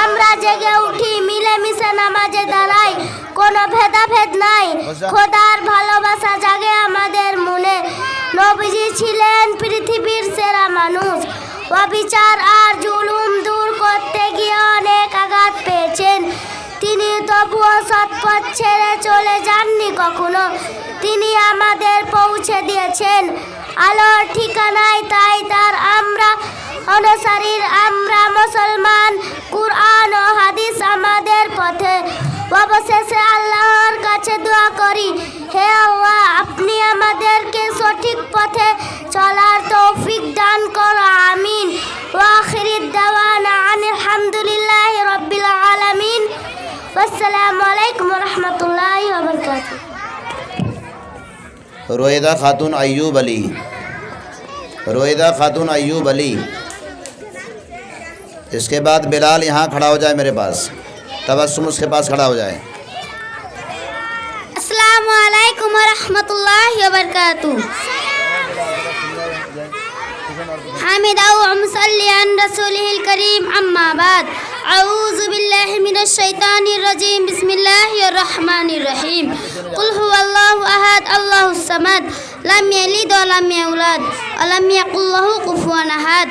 আমরা জেগে উঠি, মিলেমিশে নামাজে দাঁড়াই, কোনো ভেদাভেদ নাই। খোদার ভালোবাসা জাগে আমাদের মনে। নবীজি ছিলেন পৃথিবীর সেরা মানুষ। অবিচার আর জুলুম দূর করতে গিয়ে অনেক আঘাত পেয়েছেন। তিনি তবুও সৎপথ ছেড়ে চলে যাননি কখনো। তিনি আমাদের পৌঁছে দিয়েছেন আলোর ঠিকানায়। তাই তার আমরা অনুসারীর, আমরা মুসলমান। কুরআন ও হাদিস আমাদের পথে। অবশেষে আল্লাহর কাছে দোয়া করি, হে আল্লাহ, আপনি আমাদেরকে সঠিক পথে চলার তৌফিক দান করো। আমিন। ওয়া আখিরিদ দাওয়ানা আনিল হামদুলিল্লাহি রাব্বিল আলামিন। আসসালামু আলাইকুম ওয়া রাহমাতুল্লাহি ওয়া বারাকাতুহু। रोहिदा खातून अय्यूब अली, रोहिदा खातून अय्यूब अली। इसके बाद बिलाल यहाँ खड़ा हो जाए मेरे पास, तबस्सुम उसके पास खड़ा हो जाए। अस्सलामु अलैकुम व रहमतुल्लाहि व बरकातुहू। हामिदाउ व मुसल्ली अन रसूलिहिल करीम, अम्मा बाद। अऊज़ु बिल्लाहि मिनश शैतानिर रजीम, बिस्मिल्लाहिर रहमानिर रहीम। कुल हुवल्लाहु अहद, अल्लाहुस समद, लम यलिद व लम यौलाद व लम याकुल लाहु कुफुवन अहद।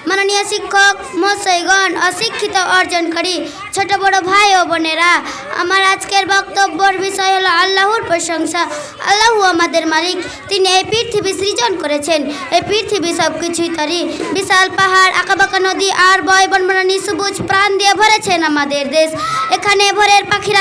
মাননীয় শিক্ষক মহাশয়গণ, অশিক্ষিত অর্জনকারী ছোট বড় ভাই ও বোনেরা, আমার আজকের বক্তব্যের বিষয় হলো আল্লাহর প্রশংসা। আল্লাহ আমাদের মালিক। তিনি এই পৃথিবী সৃজন করেছেন। এই পৃথিবী সব কিছুই তারই। বিশাল পাহাড়, আঁকাবাঁকা নদী আর বয় বনবনানি সবুজ প্রাণ দিয়ে ভরেছেন আমাদের দেশ। এখানে ভোরের পাখিরা